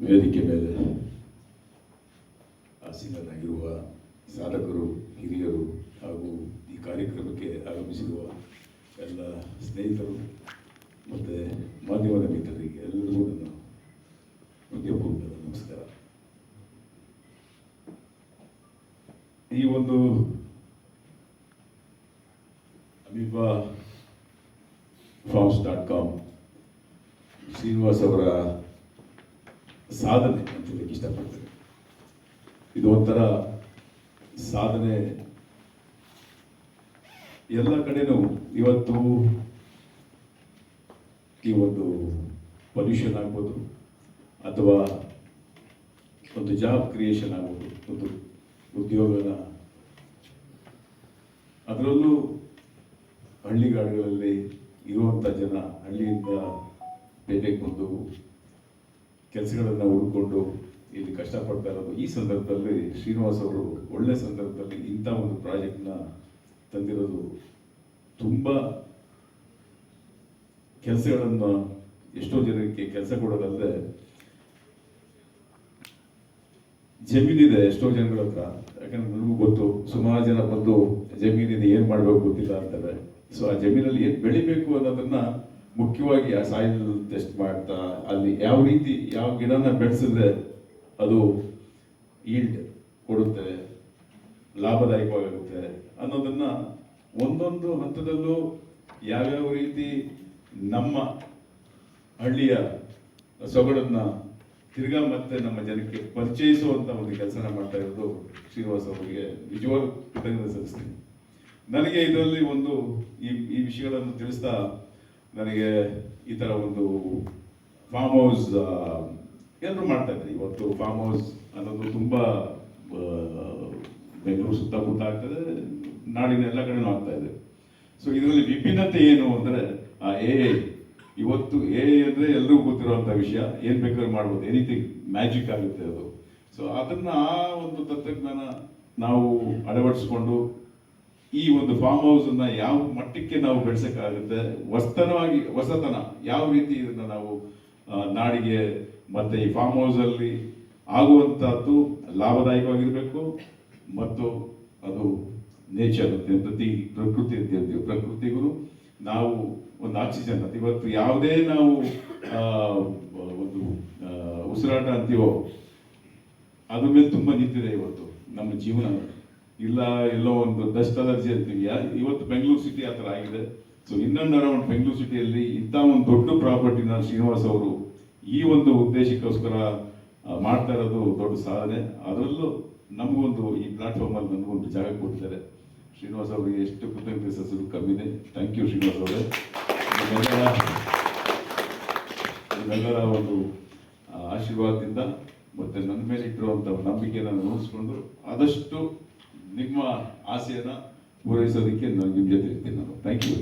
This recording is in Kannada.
ವೇದಿಕೆ ಮೇಲೆ ಆಸೀನರಾಗಿರುವ ಸಾಧಕರು, ಹಿರಿಯರು ಹಾಗೂ ಈ ಕಾರ್ಯಕ್ರಮಕ್ಕೆ ಆಗಮಿಸಿರುವ ಎಲ್ಲ ಸ್ನೇಹಿತರು ಮತ್ತು ಮಾಧ್ಯಮದ ಮಿತ್ರರಿಗೆ ಎಲ್ಲರಿಗೂ ನನ್ನ ಹೃದಯಪೂರ್ವಕವಾದ ನಮಸ್ಕಾರ. ಈ ಒಂದು amoeba.com ಶ್ರೀನಿವಾಸ್ ಅವರ ಸಾಧನೆ ಅಂತ ಹೇಳಕ್ಕೆ ಇಷ್ಟಪಡ್ತೇನೆ. ಇದು ಒಂಥರ ಸಾಧನೆ. ಎಲ್ಲ ಕಡೆನೂ ಇವತ್ತು ಈ ಒಂದು ಪೊಲ್ಯೂಷನ್ ಆಗ್ಬೋದು ಅಥವಾ ಒಂದು ಜಾಬ್ ಕ್ರಿಯೇಷನ್ ಆಗ್ಬೋದು, ಒಂದು ಉದ್ಯೋಗದ, ಅದರಲ್ಲೂ ಹಳ್ಳಿಗಾಡುಗಳಲ್ಲಿ ಇರುವಂಥ ಜನ ಹಳ್ಳಿಯಿಂದ ಪೇಟೆಗೆ ಬಂದು ಕೆಲಸಗಳನ್ನು ಹುಡ್ಕೊಂಡು ಇಲ್ಲಿ ಕಷ್ಟಪಡ್ತಾ ಇರೋದು. ಈ ಸಂದರ್ಭದಲ್ಲಿ ಶ್ರೀನಿವಾಸ್ ಅವರು ಒಳ್ಳೆ ಸಂದರ್ಭದಲ್ಲಿ ಇಂಥ ಒಂದು ಪ್ರಾಜೆಕ್ಟ್ನ ತಂದಿರೋದು, ತುಂಬ ಕೆಲಸಗಳನ್ನು ಎಷ್ಟೋ ಜನಕ್ಕೆ ಕೆಲಸ ಕೊಡೋದಲ್ಲದೆ ಜಮೀನಿದೆ ಎಷ್ಟೋ ಜನಗಳ ಹತ್ರ. ಯಾಕಂದ್ರೆ ನನಗೂ ಗೊತ್ತು, ಸುಮಾರು ಜನ ಬಂದು ಜಮೀನಿದೆ ಏನು ಮಾಡಬೇಕು ಗೊತ್ತಿಲ್ಲ ಅಂತಾರೆ. ಸೊ ಆ ಜಮೀನಲ್ಲಿ ಏನು ಬೆಳಿಬೇಕು ಅನ್ನೋದನ್ನ ಮುಖ್ಯವಾಗಿ ಆ ಸಾಯಿಲ್ ಟೆಸ್ಟ್ ಮಾಡ್ತಾ, ಅಲ್ಲಿ ಯಾವ ರೀತಿ ಯಾವ ಗಿಡನ ಬೆಳೆಸಿದ್ರೆ ಅದು ಈಲ್ಡ್ ಕೊಡುತ್ತೆ, ಲಾಭದಾಯಕವಾಗುತ್ತೆ ಅನ್ನೋದನ್ನ ಒಂದೊಂದು ಹಂತದಲ್ಲೂ ಯಾವ್ಯಾವ ರೀತಿ ನಮ್ಮ ಹಳ್ಳಿಯ ಸೊಗಡನ್ನ ತಿರ್ಗಾ ಮತ್ತೆ ನಮ್ಮ ಜನಕ್ಕೆ ಪರಿಚಯಿಸುವಂತ ಒಂದು ಕೆಲಸನ ಮಾಡ್ತಾ ಇರೋದು ಶ್ರೀನಿವಾಸ್ ಅವರಿಗೆ ನಿಜವಾದ ಕೃತಜ್ಞತೆ ಸಲ್ಲಿಸ್ತೀನಿ. ನನಗೆ ಇದರಲ್ಲಿ ಒಂದು ಈ ವಿಷಯಗಳನ್ನು ತಿಳಿಸ್ತಾ ನನಗೆ ಈ ಥರ ಒಂದು ಫಾರ್ಮ್ ಹೌಸ್ ಎಲ್ಲರೂ ಮಾಡ್ತಾ ಇದ್ದಾರೆ. ಇವತ್ತು ಫಾರ್ಮ್ ಹೌಸ್ ಅನ್ನೋದು ತುಂಬ ಬೆಂಗಳೂರು ಸುತ್ತಮುತ್ತ ಆಗ್ತದೆ, ನಾಡಿನ ಎಲ್ಲ ಕಡೆನೂ ಆಗ್ತಾ ಇದೆ. ಸೊ ಇದರಲ್ಲಿ ವಿಭಿನ್ನತೆ ಏನು ಅಂದರೆ ಇವತ್ತು ಅಂದರೆ ಎಲ್ಲರಿಗೂ ಗೊತ್ತಿರುವಂಥ ವಿಷಯ, ಏನು ಬೇಕಾದ್ರೂ ಮಾಡ್ಬೋದು, ಎನಿಥಿಂಗ್ ಮ್ಯಾಜಿಕ್ ಆಗುತ್ತೆ ಅದು. ಸೊ ಅದನ್ನು ಆ ಒಂದು ತಂತ್ರಜ್ಞಾನ ನಾವು ಅಳವಡಿಸ್ಕೊಂಡು ಈ ಒಂದು ಫಾರ್ಮ್ ಹೌಸನ್ನು ಯಾವ ಮಟ್ಟಕ್ಕೆ ನಾವು ಬೆಳೆಸೋಕ್ಕಾಗುತ್ತೆ, ಹೊಸತನ ಯಾವ ರೀತಿ ಇದನ್ನು ನಾವು ನಾಡಿಗೆ ಮತ್ತು ಈ ಫಾರ್ಮ್ ಹೌಸಲ್ಲಿ ಆಗುವಂಥದ್ದು ಲಾಭದಾಯಕವಾಗಿರಬೇಕು ಮತ್ತು ಅದು ನೇಚರ್ ಪ್ರಕೃತಿ ಅಂತ ಹೇಳ್ತೀವಿ, ಪ್ರಕೃತಿಗೂ ನಾವು ಒಂದು ಆಕ್ಸಿಜನ್ ಅಂತ ಇವತ್ತು ಯಾವುದೇ ನಾವು ಒಂದು ಉಸಿರಾಟ ಅಂತೀವೋ ಅದ್ರ ಮೇಲೆ ತುಂಬ ನಿಂತಿದೆ ಇವತ್ತು ನಮ್ಮ ಜೀವನ. ಇಲ್ಲ ಎಲ್ಲೋ ಒಂದು ಡಸ್ಟ್ ಅಲರ್ಜಿ ಅಂತೀವಿ, ಇವತ್ತು ಬೆಂಗಳೂರು ಸಿಟಿ ಆ ಥರ ಆಗಿದೆ. So in and around Bengaluru ಸಿಟಿಯಲ್ಲಿ ಇಂಥ ಒಂದು ದೊಡ್ಡ ಪ್ರಾಪರ್ಟಿನ ಶ್ರೀನಿವಾಸ್ ಅವರು ಈ ಒಂದು ಉದ್ದೇಶಕ್ಕೋಸ್ಕರ ಮಾಡ್ತಾ ಇರೋದು ದೊಡ್ಡ ಸಾಧನೆ. ಅದರಲ್ಲೂ ನಮಗೊಂದು ಈ ಪ್ಲಾಟ್ಫಾರ್ಮಲ್ಲಿ ನನಗೊಂದು ಜಾಗ ಕೊಡ್ತಾರೆ. ಶ್ರೀನಿವಾಸ್ ಅವರಿಗೆ ಎಷ್ಟು ಕೃತಜ್ಞತೆ ಸಲ್ಲಿಸೋದು ಕಮ್ಮಿದೆ. ಥ್ಯಾಂಕ್ ಯು ಶ್ರೀನಿವಾಸ್ ಅವರೇ. ನಿಮ್ಮೆಲ್ಲರ ಒಂದು ಆಶೀರ್ವಾದದಿಂದ ಮತ್ತು ನನ್ನ ಮೇಲೆ ಇಟ್ಟಿರುವಂಥ ನಂಬಿಕೆಯನ್ನು ಉಳಿಸ್ಕೊಂಡು ಆದಷ್ಟು ನಿಮ್ಮ ಆಸೆಯನ್ನು ಪೂರೈಸೋದಕ್ಕೆ ನಾನು ನಿಮ್ಮ ಜೊತೆ ಇರ್ತೀನಿ. ನಾನು ಥ್ಯಾಂಕ್ ಯು.